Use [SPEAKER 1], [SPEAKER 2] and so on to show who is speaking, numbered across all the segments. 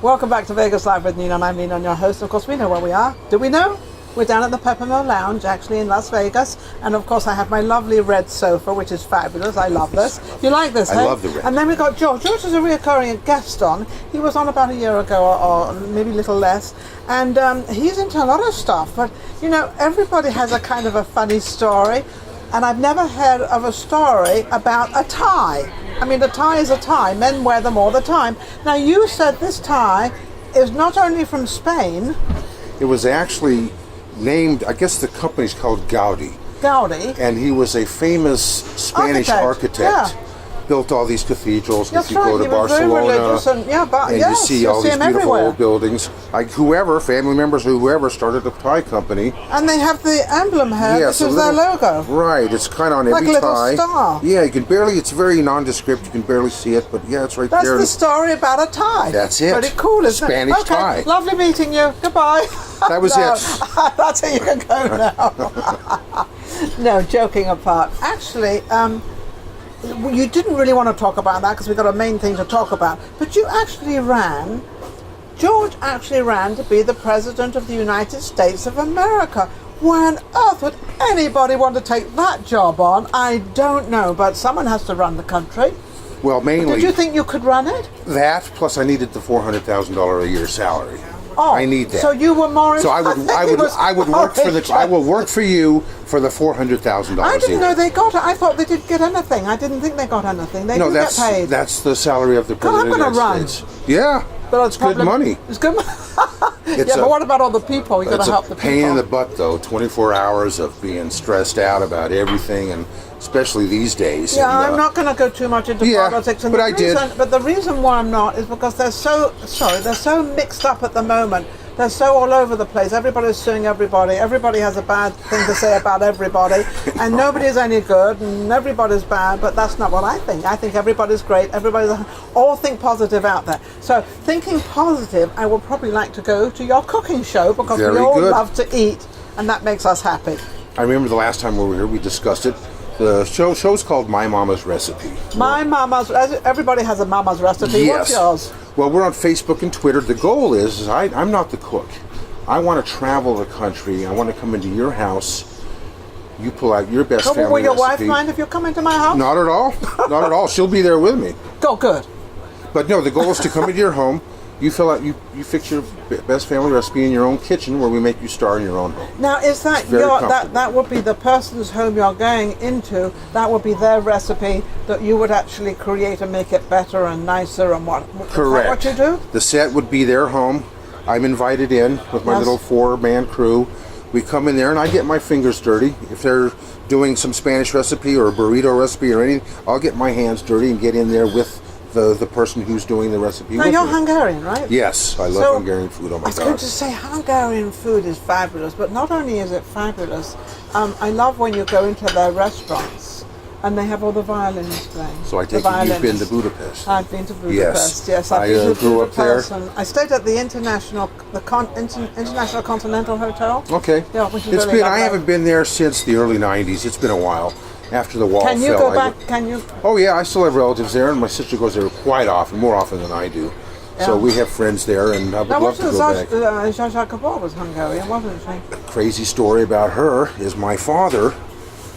[SPEAKER 1] Welcome back to Vegas Live with Ninon. I'm Ninon, your host. Of course, we know where we are. Do we know? We're down at the Peppermill Lounge, actually, in Las Vegas. And, of course, I have my lovely red sofa, which is fabulous. I love this. You like this,
[SPEAKER 2] I love the red.
[SPEAKER 1] And then we've got George. George is a reoccurring guest on. He was on about a year ago, or maybe a little less. And he's into a lot of stuff. But, you know, everybody has a kind of a funny story. And I've never heard of a story about a tie. I mean, a tie is a tie. Men wear them all the time. Now, you said this tie is not only from Spain.
[SPEAKER 2] It was actually named, I guess the company's called Gaudi.
[SPEAKER 1] Gaudi.
[SPEAKER 2] And he was a famous Spanish architect.
[SPEAKER 1] Yeah.
[SPEAKER 2] Built all these cathedrals.
[SPEAKER 1] That's
[SPEAKER 2] if you
[SPEAKER 1] right.
[SPEAKER 2] go to
[SPEAKER 1] He was
[SPEAKER 2] Barcelona,
[SPEAKER 1] very religious and
[SPEAKER 2] you see all these beautiful
[SPEAKER 1] everywhere.
[SPEAKER 2] old buildings. Like whoever, family members, whoever started a tie company.
[SPEAKER 1] And they have the emblem here,
[SPEAKER 2] Yes,
[SPEAKER 1] which is their logo.
[SPEAKER 2] Right, it's kind of on
[SPEAKER 1] Like
[SPEAKER 2] every
[SPEAKER 1] a little
[SPEAKER 2] tie.
[SPEAKER 1] star.
[SPEAKER 2] Yeah, you can barely, it's very nondescript, you can barely see it, but yeah, it's right
[SPEAKER 1] That's
[SPEAKER 2] there.
[SPEAKER 1] the story about a tie.
[SPEAKER 2] That's it.
[SPEAKER 1] Pretty cool, isn't
[SPEAKER 2] Spanish
[SPEAKER 1] it? Okay,
[SPEAKER 2] tie.
[SPEAKER 1] lovely meeting you. Goodbye.
[SPEAKER 2] That was it.
[SPEAKER 1] That's it, you can go now. No, joking apart. Actually, you didn't really want to talk about that because we've got a main thing to talk about. But you actually George actually ran to be the President of the United States of America. Why on earth would anybody want to take that job on? I don't know, but someone has to run the country.
[SPEAKER 2] Well, mainly.
[SPEAKER 1] Did you think you could run it?
[SPEAKER 2] That, plus I needed the $400,000 a year salary.
[SPEAKER 1] Oh,
[SPEAKER 2] I need that.
[SPEAKER 1] So you were more.
[SPEAKER 2] So I would work for the. I will work for you for the $400,000.
[SPEAKER 1] I didn't know they got it. I thought they didn't get anything. I didn't think they got anything. They didn't get paid.
[SPEAKER 2] That's the salary of the president of the United States. Yeah,
[SPEAKER 1] but
[SPEAKER 2] it's good money.
[SPEAKER 1] It's good money. Yeah, but what about all the people? You got to help the people.
[SPEAKER 2] It's a pain in the butt, though. 24 hours of being stressed out about everything, and especially these days.
[SPEAKER 1] Yeah,
[SPEAKER 2] and,
[SPEAKER 1] I'm not going to go too much into politics. And
[SPEAKER 2] but
[SPEAKER 1] But the reason why I'm not is because they're so mixed up at the moment. They're so all over the place. Everybody's suing everybody. Everybody has a bad thing to say about everybody. And nobody's any good and everybody's bad, but that's not what I think. I think everybody's great. All think positive out there. So thinking positive, I would probably like to go to your cooking show because we all love to eat and that makes us happy.
[SPEAKER 2] I remember the last time we were here, we discussed it. The show's called My Mama's Recipe.
[SPEAKER 1] Everybody has a mama's recipe.
[SPEAKER 2] Yes.
[SPEAKER 1] What's yours?
[SPEAKER 2] Well, we're on Facebook and Twitter. The goal is I'm not the cook. I want to travel the country. I want to come into your house. You pull out your best family recipe.
[SPEAKER 1] Will your wife mind if you come into my house?
[SPEAKER 2] Not at all. Not at all. She'll be there with me.
[SPEAKER 1] Oh, good.
[SPEAKER 2] But no, the goal is to come into your home. You fill out, you fix your best family recipe in your own kitchen where we make you star in your own home.
[SPEAKER 1] Now, is that that would be the person's home you're going into, that would be their recipe that you would actually create and make it better and nicer and what?
[SPEAKER 2] Correct.
[SPEAKER 1] Is that what you do?
[SPEAKER 2] The set would be their home. I'm invited in with my little 4-man crew. We come in there and I get my fingers dirty. If they're doing some Spanish recipe or a burrito recipe or anything, I'll get my hands dirty and get in there with the person who's doing the recipe.
[SPEAKER 1] Now, you're Hungarian, right?
[SPEAKER 2] Yes, I love Hungarian food. Oh my God.
[SPEAKER 1] I was going to say Hungarian food is fabulous, but not only is it fabulous, I love when you go into their restaurants and they have all the violins playing.
[SPEAKER 2] So I take it you've been to Budapest.
[SPEAKER 1] I've been to Budapest, yes.
[SPEAKER 2] I grew up there.
[SPEAKER 1] I stayed at the International Continental Hotel.
[SPEAKER 2] Okay.
[SPEAKER 1] Yeah, which is really lovely.
[SPEAKER 2] I haven't been there since the early 90s. It's been a while. After the wall fell.
[SPEAKER 1] Can you go back? Can you?
[SPEAKER 2] Oh yeah, I still have relatives there, and my sister goes there quite often, more often than I do. Yeah. So we have friends there, and I would love to go back.
[SPEAKER 1] Zsa Zsa Gabor was Hungarian, wasn't she?
[SPEAKER 2] A crazy story about her is my father,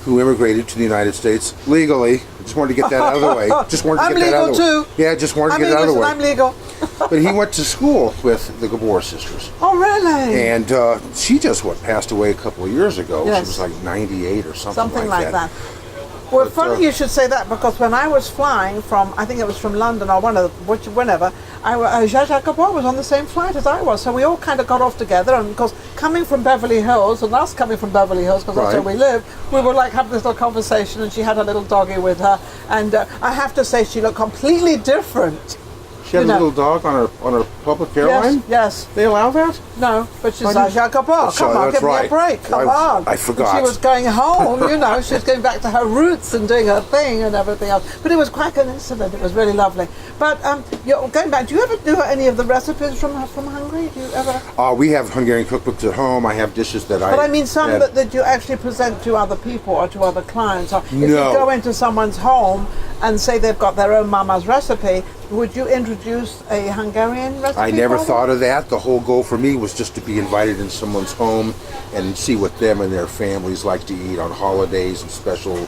[SPEAKER 2] who immigrated to the United States legally. I just wanted to get that out of the way. Just wanted to get that out of the way.
[SPEAKER 1] I'm legal too.
[SPEAKER 2] Yeah, just wanted to get it out of the way.
[SPEAKER 1] I'm legal.
[SPEAKER 2] But he went to school with the Gabor sisters.
[SPEAKER 1] Oh, really?
[SPEAKER 2] And she just passed away a couple of years ago.
[SPEAKER 1] Yes.
[SPEAKER 2] She was like 98 or something
[SPEAKER 1] like that. Well, funny you should say that because when I was flying from, I think it was from London or whenever, Zsa Zsa Gabor was on the same flight as I was. So we all kind of got off together. And because coming from Beverly Hills, and us coming from Beverly Hills, because that's where we live, we were like having this little conversation and she had a little doggy with her. And I have to say she looked completely different.
[SPEAKER 2] She had a little dog on her public airline?
[SPEAKER 1] Yes.
[SPEAKER 2] They allow that?
[SPEAKER 1] No, but she's Zsa Zsa Gabor. Come on, give me a break. Come on.
[SPEAKER 2] I forgot.
[SPEAKER 1] She was going home, she was going back to her roots and doing her thing and everything else. But it was quite an incident. It was really lovely. But going back, do you ever do any of the recipes from Hungary? Do you ever?
[SPEAKER 2] We have Hungarian cookbooks at home. I have dishes that
[SPEAKER 1] But I mean some that you actually present to other people or to other clients. Or if you go into someone's home and say they've got their own mama's recipe, would you introduce a Hungarian recipe?
[SPEAKER 2] I never
[SPEAKER 1] for them?
[SPEAKER 2] thought of that. The whole goal for me was just to be invited in someone's home and see what them and their families like to eat on holidays and special.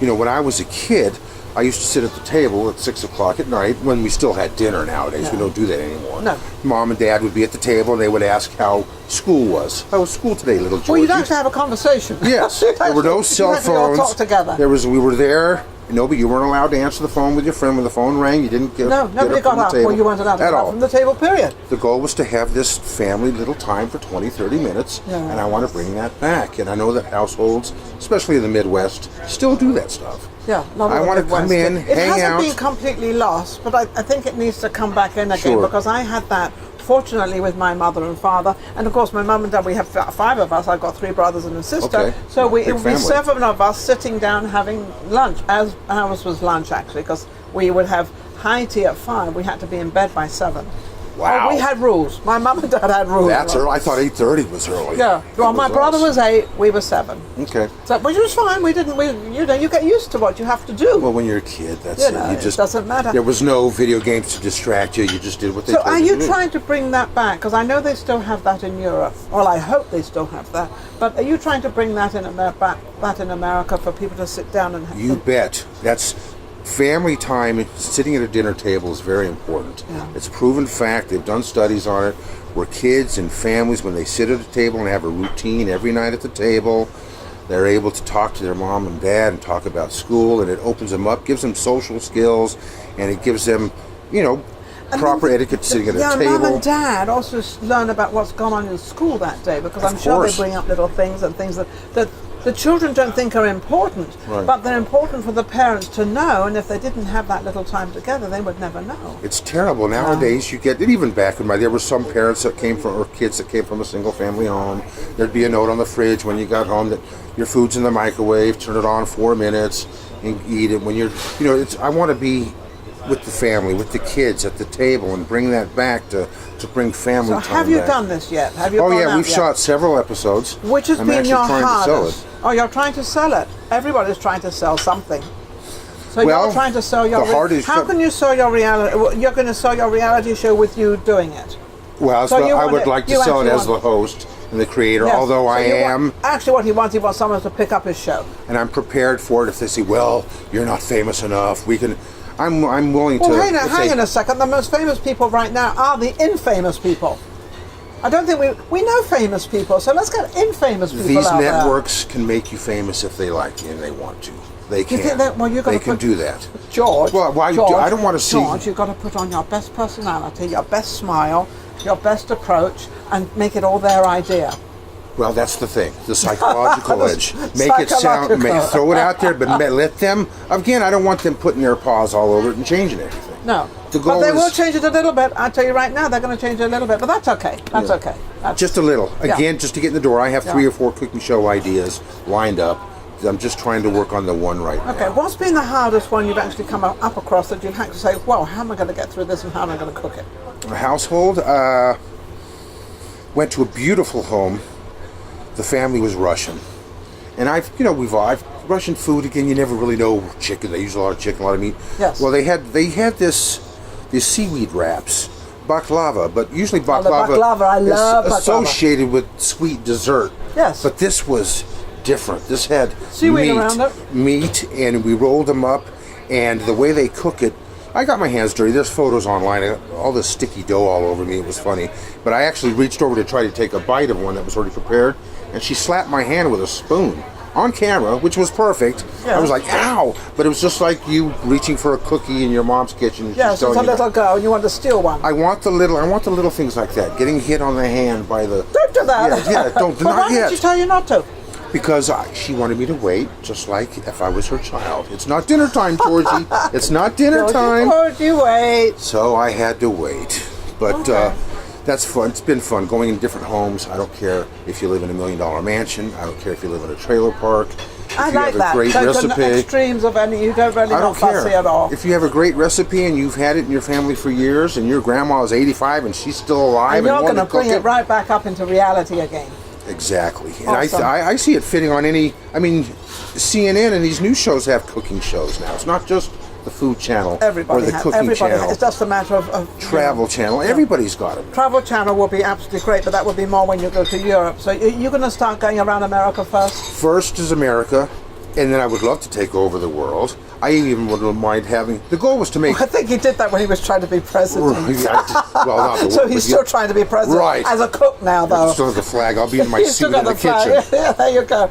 [SPEAKER 2] You know, when I was a kid, I used to sit at the table at 6 o'clock at night when we still had dinner. Nowadays, we don't do that anymore.
[SPEAKER 1] No.
[SPEAKER 2] Mom and Dad would be at the table and they would ask how school was. How was school today, little Georgie?
[SPEAKER 1] Well, you'd actually have a conversation.
[SPEAKER 2] Yes, there were no cell
[SPEAKER 1] You'd actually all
[SPEAKER 2] phones.
[SPEAKER 1] talk together.
[SPEAKER 2] We were there. No, but you weren't allowed to answer the phone with your friend when the phone rang. You didn't get
[SPEAKER 1] No, nobody
[SPEAKER 2] get
[SPEAKER 1] got
[SPEAKER 2] from the
[SPEAKER 1] up.
[SPEAKER 2] table
[SPEAKER 1] Well, you weren't allowed to
[SPEAKER 2] at
[SPEAKER 1] get up
[SPEAKER 2] all.
[SPEAKER 1] from the table, period.
[SPEAKER 2] The goal was to have this family little time for 20, 30 minutes,
[SPEAKER 1] Yeah.
[SPEAKER 2] and I want to bring that back. And I know that households, especially in the Midwest, still do that stuff.
[SPEAKER 1] Yeah,
[SPEAKER 2] I want to come in,
[SPEAKER 1] It
[SPEAKER 2] hang
[SPEAKER 1] hasn't
[SPEAKER 2] out.
[SPEAKER 1] been completely lost, but I think it needs to come back in again
[SPEAKER 2] Sure.
[SPEAKER 1] because I had that, fortunately, with my mother and father. And of course, my mum and dad, we have 5 of us. I've got 3 brothers and a sister.
[SPEAKER 2] Okay.
[SPEAKER 1] So it
[SPEAKER 2] Big
[SPEAKER 1] would be
[SPEAKER 2] family.
[SPEAKER 1] 7 of us sitting down having lunch, as ours was lunch actually, because we would have high tea at 5. We had to be in bed by 7.
[SPEAKER 2] Wow.
[SPEAKER 1] Oh, we had rules. My mum and dad had rules.
[SPEAKER 2] That's early. I thought 8:30 was early.
[SPEAKER 1] Yeah. Well,
[SPEAKER 2] That
[SPEAKER 1] my brother
[SPEAKER 2] us.
[SPEAKER 1] was 8. We were 7.
[SPEAKER 2] Okay.
[SPEAKER 1] So, which was fine. We didn't. You get used to what you have to do.
[SPEAKER 2] Well, when you're a kid, that's
[SPEAKER 1] You
[SPEAKER 2] it.
[SPEAKER 1] know,
[SPEAKER 2] You
[SPEAKER 1] it
[SPEAKER 2] just
[SPEAKER 1] doesn't matter.
[SPEAKER 2] There was no video games to distract you. You just did what they
[SPEAKER 1] So
[SPEAKER 2] told
[SPEAKER 1] are
[SPEAKER 2] you
[SPEAKER 1] you
[SPEAKER 2] to do.
[SPEAKER 1] trying to bring that back? Because I know they still have that in Europe. Well, I hope they still have that. But are you trying to bring that in America for people to sit down and have
[SPEAKER 2] You bet. That's family time. Sitting at a dinner table is very important.
[SPEAKER 1] Yeah.
[SPEAKER 2] It's a proven fact. They've done studies on it where kids and families, when they sit at a table and have a routine every night at the table, they're able to talk to their mom and dad and talk about school, and it opens them up, gives them social skills, and it gives them, proper etiquette sitting at a
[SPEAKER 1] Yeah,
[SPEAKER 2] table.
[SPEAKER 1] mum and dad also learn about what's gone on in school that day, because I'm sure
[SPEAKER 2] course.
[SPEAKER 1] they bring up little things and things that the children don't think are important,
[SPEAKER 2] Right.
[SPEAKER 1] but they're important for the parents to know, and if they didn't have that little time together, they would never know.
[SPEAKER 2] It's terrible. Nowadays, you get, and even back in there were some parents that came from, or kids that came from a single family home. There'd be a note on the fridge when you got home that your food's in the microwave, turn it on 4 minutes, and eat it. When I want to be with the family, with the kids at the table, and bring that back to bring family
[SPEAKER 1] So
[SPEAKER 2] time
[SPEAKER 1] have you
[SPEAKER 2] back.
[SPEAKER 1] done this yet? Have you
[SPEAKER 2] Oh
[SPEAKER 1] gone
[SPEAKER 2] yeah,
[SPEAKER 1] out
[SPEAKER 2] we've
[SPEAKER 1] yet?
[SPEAKER 2] shot several episodes.
[SPEAKER 1] Which has
[SPEAKER 2] I'm
[SPEAKER 1] been
[SPEAKER 2] actually
[SPEAKER 1] your
[SPEAKER 2] trying to sell
[SPEAKER 1] hardest?
[SPEAKER 2] it.
[SPEAKER 1] Oh, you're trying to sell it. Everybody's trying to sell something. So
[SPEAKER 2] Well,
[SPEAKER 1] you're trying to sell your.
[SPEAKER 2] the hardest-
[SPEAKER 1] How can you sell your reality? You're going to sell your reality show with you doing it.
[SPEAKER 2] Well,
[SPEAKER 1] So you
[SPEAKER 2] I
[SPEAKER 1] want
[SPEAKER 2] would
[SPEAKER 1] it-
[SPEAKER 2] like to
[SPEAKER 1] you
[SPEAKER 2] sell it
[SPEAKER 1] actually
[SPEAKER 2] as the
[SPEAKER 1] want
[SPEAKER 2] host and the creator,
[SPEAKER 1] Yes.
[SPEAKER 2] although
[SPEAKER 1] So
[SPEAKER 2] I
[SPEAKER 1] you
[SPEAKER 2] am.
[SPEAKER 1] want, actually, what he wants someone to pick up his show.
[SPEAKER 2] And I'm prepared for it. If they say, "Well, you're not famous enough," I'm willing to.
[SPEAKER 1] Well, hang
[SPEAKER 2] say,
[SPEAKER 1] on a second. The most famous people right now are the infamous people. I don't think we know famous people, so let's get infamous people
[SPEAKER 2] These
[SPEAKER 1] out there.
[SPEAKER 2] networks can make you famous if they like you and they want to. They can.
[SPEAKER 1] You think that? Well, you're going
[SPEAKER 2] they
[SPEAKER 1] to
[SPEAKER 2] can
[SPEAKER 1] put,
[SPEAKER 2] do that.
[SPEAKER 1] George.
[SPEAKER 2] Well, why?
[SPEAKER 1] George,
[SPEAKER 2] I don't want to see.
[SPEAKER 1] George, you've got to put on your best personality, your best smile, your best approach, and make it all their idea.
[SPEAKER 2] Well, that's the thing. The psychological
[SPEAKER 1] The
[SPEAKER 2] edge. Make it sound.
[SPEAKER 1] psychological.
[SPEAKER 2] Throw it out there, but let them. Again, I don't want them putting their paws all over it and changing anything.
[SPEAKER 1] No.
[SPEAKER 2] The goal
[SPEAKER 1] But they will
[SPEAKER 2] is-
[SPEAKER 1] change it a little bit. I tell you right now, they're going to change it a little bit, but that's okay. That's okay. That's,
[SPEAKER 2] Just a little.
[SPEAKER 1] Yeah.
[SPEAKER 2] Again, just to get in the door. I have 3
[SPEAKER 1] Yeah.
[SPEAKER 2] or 4 cooking show ideas lined up. I'm just trying to work on the one right
[SPEAKER 1] okay.
[SPEAKER 2] now.
[SPEAKER 1] What's been the hardest one you've actually come up across that you've had to say, "Well, how am I going to get through this, and how am I going to cook it?"
[SPEAKER 2] A household went to a beautiful home. The family was Russian, and I've Russian food again. You never really know chicken. They use a lot of chicken, a lot of meat.
[SPEAKER 1] Yes.
[SPEAKER 2] Well, they had these seaweed wraps, baklava, but usually
[SPEAKER 1] the
[SPEAKER 2] baklava,
[SPEAKER 1] baklava, I love
[SPEAKER 2] is
[SPEAKER 1] baklava.
[SPEAKER 2] associated with sweet dessert.
[SPEAKER 1] Yes.
[SPEAKER 2] But this was different. This had
[SPEAKER 1] Seaweed around it.
[SPEAKER 2] meat, and we rolled them up, and the way they cook it, I got my hands dirty. There's photos online. I got all this sticky dough all over me. It was funny. But I actually reached over to try to take a bite of one that was already prepared, and she slapped my hand with a spoon on camera, which was perfect.
[SPEAKER 1] Yeah.
[SPEAKER 2] I was like, ow! But it was just like you reaching for a cookie in your mom's kitchen. And she's
[SPEAKER 1] Yes, it's
[SPEAKER 2] telling
[SPEAKER 1] a
[SPEAKER 2] you
[SPEAKER 1] little girl, and you want to steal one.
[SPEAKER 2] I want the little things like that. Getting hit on the hand by the.
[SPEAKER 1] Don't do that.
[SPEAKER 2] Yeah, don't.
[SPEAKER 1] But why
[SPEAKER 2] Not
[SPEAKER 1] did
[SPEAKER 2] yet.
[SPEAKER 1] she tell you not to?
[SPEAKER 2] Because she wanted me to wait, just like if I was her child. It's not dinner time, Georgie. It's not dinner time.
[SPEAKER 1] Georgie, wait.
[SPEAKER 2] So I had to wait. But
[SPEAKER 1] Okay.
[SPEAKER 2] that's fun. It's been fun going in different homes. I don't care if you live in a $1 million mansion. I don't care if you live in a trailer park. If
[SPEAKER 1] I
[SPEAKER 2] you
[SPEAKER 1] like
[SPEAKER 2] have a
[SPEAKER 1] that.
[SPEAKER 2] great
[SPEAKER 1] So
[SPEAKER 2] recipe.
[SPEAKER 1] the extremes of any, you don't really
[SPEAKER 2] I
[SPEAKER 1] not
[SPEAKER 2] don't
[SPEAKER 1] fussy
[SPEAKER 2] care.
[SPEAKER 1] at all.
[SPEAKER 2] If you have a great recipe and you've had it in your family for years and your grandma is 85 and she's still alive
[SPEAKER 1] and
[SPEAKER 2] and,
[SPEAKER 1] you're
[SPEAKER 2] wanting
[SPEAKER 1] going
[SPEAKER 2] to
[SPEAKER 1] to bring
[SPEAKER 2] cook
[SPEAKER 1] it right back up into reality again.
[SPEAKER 2] Exactly. And
[SPEAKER 1] Awesome.
[SPEAKER 2] I see it fitting on any. I mean, CNN and these news shows have cooking shows now. It's not just the food channel
[SPEAKER 1] Everybody
[SPEAKER 2] or the
[SPEAKER 1] has.
[SPEAKER 2] cooking
[SPEAKER 1] Everybody
[SPEAKER 2] channel,
[SPEAKER 1] has. It's just a matter of
[SPEAKER 2] travel channel. Everybody's got it.
[SPEAKER 1] Travel channel will be absolutely great, but that will be more when you go to Europe. So you're going to start going around America first?
[SPEAKER 2] First is America, and then I would love to take over the world. I even wouldn't mind having. The goal was to make.
[SPEAKER 1] I think he did that when he was trying to be president.
[SPEAKER 2] Well, not the
[SPEAKER 1] So
[SPEAKER 2] world,
[SPEAKER 1] he's
[SPEAKER 2] but
[SPEAKER 1] still trying to be president
[SPEAKER 2] Right.
[SPEAKER 1] as a cook now, though.
[SPEAKER 2] Still have the flag. I'll be in my
[SPEAKER 1] He's still
[SPEAKER 2] suit
[SPEAKER 1] got
[SPEAKER 2] in the
[SPEAKER 1] the flag.
[SPEAKER 2] kitchen.
[SPEAKER 1] Yeah, there you go.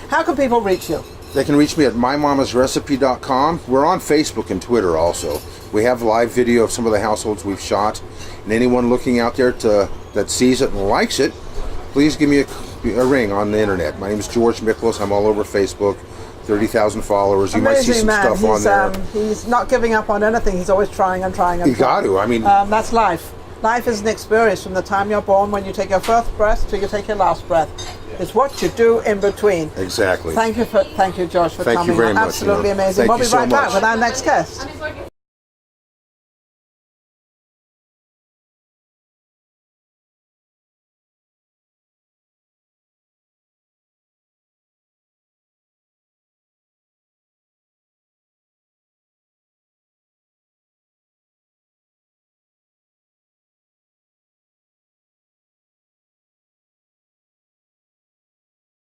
[SPEAKER 1] How can people reach you?
[SPEAKER 2] They can reach me at mymamasrecipe.com. We're on Facebook and Twitter also. We have live video of some of the households we've shot. And anyone looking out there that sees it and likes it, please give me a ring on the internet. My name is George MIKLOS. I'm all over Facebook. 30,000 followers. You might see some
[SPEAKER 1] man.
[SPEAKER 2] stuff on there.
[SPEAKER 1] He's not giving up on anything. He's always trying and trying and
[SPEAKER 2] You got to. I mean,
[SPEAKER 1] that's life. Life is an experience from the time you're born, when you take your first breath, till you take your last breath. It's what you do in between.
[SPEAKER 2] exactly.
[SPEAKER 1] Thank you, George, for
[SPEAKER 2] Thank you
[SPEAKER 1] coming
[SPEAKER 2] very
[SPEAKER 1] on.
[SPEAKER 2] much,
[SPEAKER 1] Absolutely
[SPEAKER 2] Ninon.
[SPEAKER 1] amazing.
[SPEAKER 2] Thank
[SPEAKER 1] We'll
[SPEAKER 2] you
[SPEAKER 1] be
[SPEAKER 2] so
[SPEAKER 1] right back
[SPEAKER 2] much.
[SPEAKER 1] with our next guest.